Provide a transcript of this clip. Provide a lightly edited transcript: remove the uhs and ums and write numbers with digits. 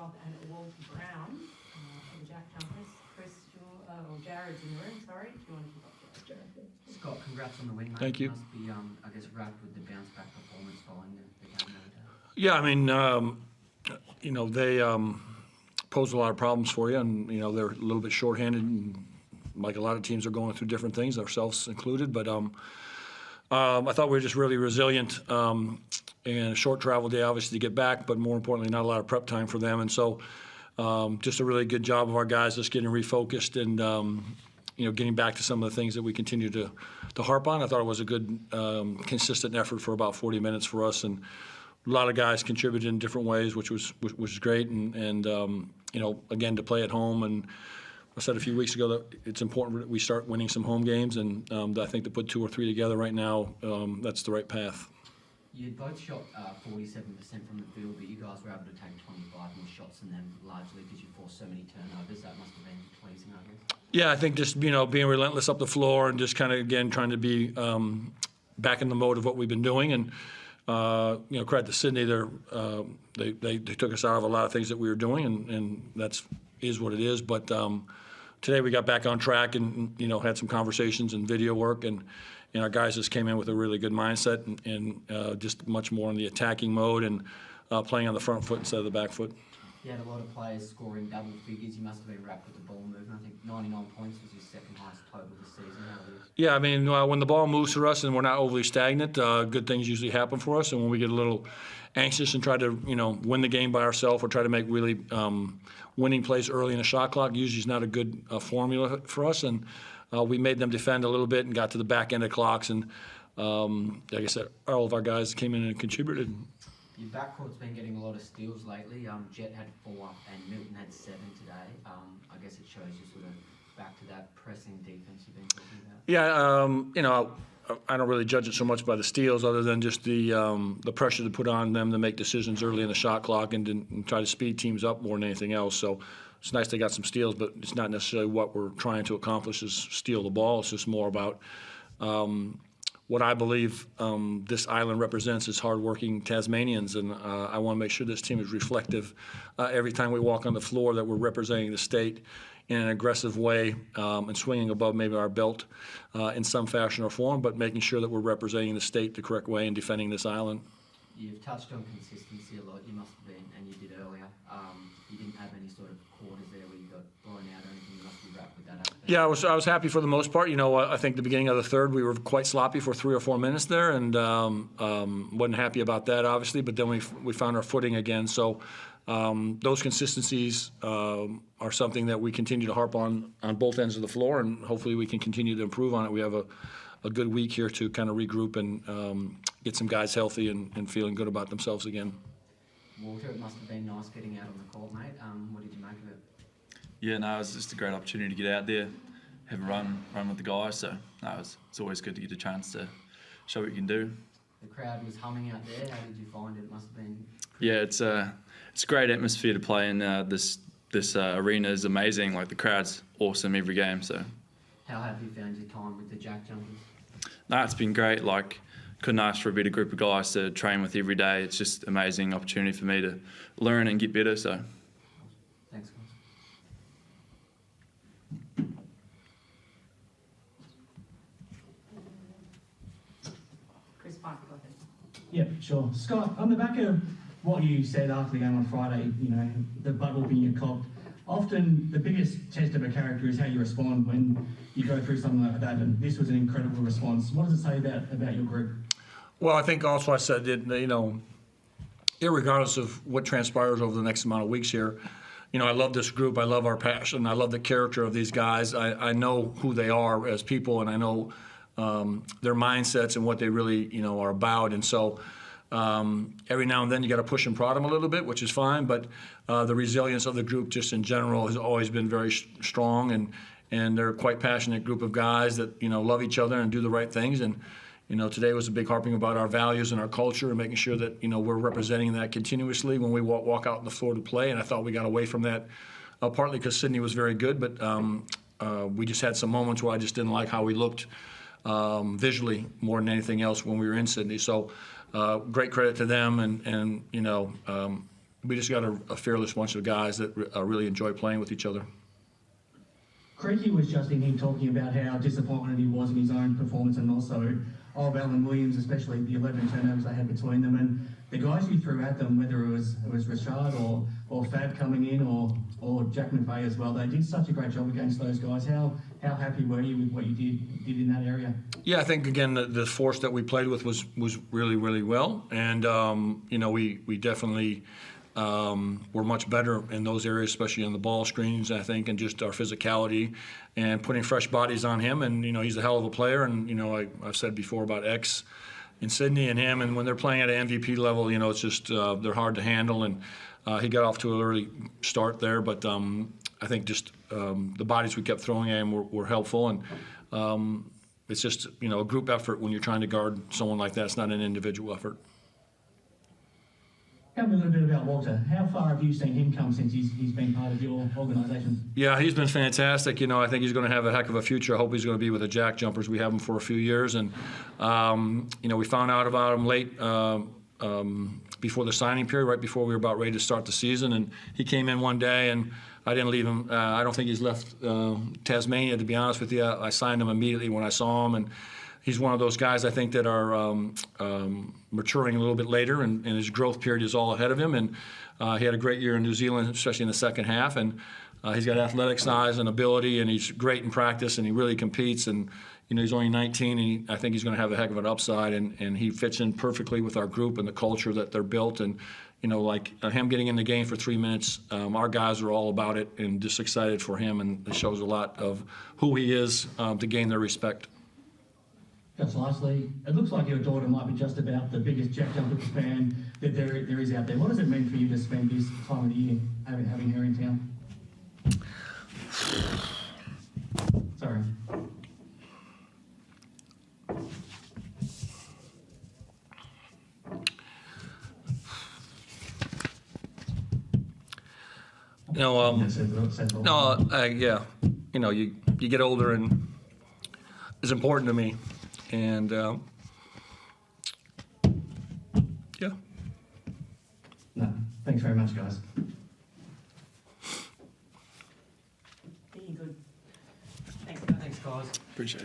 Roth and Walt Brown for the Jack Jumpers. Chris, or Jared's in the room, sorry. Do you want to kick off, Jared? Scott, congrats on the win, mate. Thank you. Must be, I guess, wrapped with the bounce back performance following the game the other day. Yeah, I mean, they pose a lot of problems for you, and they're a little bit shorthanded, and like a lot of teams are going through different things, ourselves included. But I thought we were just really resilient, and a short travel day, obviously, to get back, but more importantly, not a lot of prep time for them, and so just a really good job of our guys just getting refocused and getting back to some of the things that we continue to harp on. I thought it was a good, consistent effort for about 40 minutes for us, and a lot of guys contributed in different ways, which was great. And again, to play at home. And I said a few weeks ago that it's important that we start winning some home games, and I think to put 2 or 3 together right now, that's the right path. You both shot 47% from the field, but you guys were able to take 25 more shots than them, largely because you forced so many turnovers. That must have been pleasing, I guess. Yeah, I think just being relentless up the floor and just kind of again trying to be back in the mode of what we've been doing. And credit to Sydney, they took us out of a lot of things that we were doing, and is what it is. But today we got back on track and had some conversations and video work, and our guys just came in with a really good mindset and just much more in the attacking mode and playing on the front foot instead of the back foot. You had a lot of players scoring double figures. You must have been wrapped with the ball movement. I think 99 points was your second highest total this season. Yeah, I mean, when the ball moves for us and we're not overly stagnant, good things usually happen for us. And when we get a little anxious and try to, win the game by ourselves or try to make really winning plays early in the shot clock, usually is not a good formula for us. And we made them defend a little bit and got to the back end of clocks. And like I said, all of our guys came in and contributed. Your backcourt's been getting a lot of steals lately. Jet had 4 and Milton had 7 today. I guess it shows you sort of back to that pressing defense you've been talking about. Yeah, I don't really judge it so much by the steals, other than just the pressure to put on them to make decisions early in the shot clock and try to speed teams up more than anything else. So it's nice they got some steals, but it's not necessarily what we're trying to accomplish is steal the ball. It's just more about what I believe this island represents is hardworking Tasmanians, and I want to make sure this team is reflective every time we walk on the floor, that we're representing the state in an aggressive way and swinging above maybe our belt in some fashion or form, but making sure that we're representing the state the correct way and defending this island. You've touched on consistency a lot. You must have been, and you did earlier. You didn't have any sort of quarters there where you got blown out or anything. You must be wrapped with that. Yeah, I was happy for the most part. I think the beginning of the third we were quite sloppy for 3 or 4 minutes there, and wasn't happy about that, obviously. But then we found our footing again. So those consistencies are something that we continue to harp on both ends of the floor, and hopefully we can continue to improve on it. We have a good week here to kind of regroup and get some guys healthy and feeling good about themselves again. Walter, it must have been nice getting out on the court, mate. What did you make of it? Yeah, no, it was just a great opportunity to get out there, have a run with the guys. So no, it's always good to get a chance to show what you can do. The crowd was humming out there. How did you find it? It must have been. Yeah, it's a great atmosphere to play in. This arena is amazing. Like, the crowd's awesome every game. So. How have you found your time with the Jack Jumpers? No, it's been great. Like, couldn't ask for a better group of guys to train with every day. It's just an amazing opportunity for me to learn and get better. So. Thanks, guys. Chris Parker, go ahead. Yeah, sure. Scott, on the back of what you said after the game on Friday, the butt whooping you copped, often the biggest test of a character is how you respond when you go through something like that, and this was an incredible response. What does it say about your group? Well, I think also I said that, irregardless of what transpires over the next amount of weeks here, I love this group. I love our passion. I love the character of these guys. I know who they are as people, and I know their mindsets and what they really, are about. And so every now and then you got to push and prod them a little bit, which is fine. But the resilience of the group just in general has always been very strong, and they're a quite passionate group of guys that, love each other and do the right things. And today was a big harping about our values and our culture and making sure that, we're representing that continuously when we walk out on the floor to play. And I thought we got away from that partly because Sydney was very good, but we just had some moments where I just didn't like how we looked visually more than anything else when we were in Sydney. So great credit to them, and we just got a fearless bunch of guys that really enjoy playing with each other. Creaky was just in here talking about how disappointed he was in his own performance, and also of Alan Williams, especially the 11 turnovers they had between them, and the guys you threw at them, whether it was Richard or Fab coming in or Jack McVeigh as well, they did such a great job against those guys. How happy were you with what you did in that area? Yeah, I think again the force that we played with was really, really well, and you know, we definitely were much better in those areas, especially on the ball screens, I think, and just our physicality and putting fresh bodies on him. And you know, he's a hell of a player, and you know, I've said before about X in Sydney and him, and when they're playing at an MVP level, you know, it's just they're hard to handle, and he got off to an early start there, but I think just the bodies we kept throwing at him were helpful, and it's just, you know, a group effort when you're trying to guard someone like that. It's not an individual effort. Tell me a little bit about Walter. How far have you seen him come since he's been part of your organisation? Yeah, he's been fantastic. You know, I think he's going to have a heck of a future. I hope he's going to be with the Jack Jumpers. We have him for a few years, and you know, we found out about him late before the signing period, right before we were about ready to start the season, and he came in one day, and I didn't leave him. I don't think he's left Tasmania, to be honest with you. I signed him immediately when I saw him, and he's one of those guys I think that are maturing a little bit later, and his growth period is all ahead of him. And he had a great year in New Zealand, especially in the second half. And he's got athletic size and ability, and he's great in practice, and he really competes. And you know, he's only 19, and I think he's going to have a heck of an upside. And he fits in perfectly with our group and the culture that they're built. And you know, like him getting in the game for 3 minutes, our guys are all about it and just excited for him. And it shows a lot of who he is to gain their respect. Just lastly, it looks like your daughter might be just about the biggest Jack Jumpers fan that there is out there. What does it mean for you to spend this time of the year having her in town? Sorry. You know, yeah, you know, you get older, and it's important to me, and yeah. No, thanks very much, guys. Good. Thanks, guys. Thanks, guys. Appreciate it.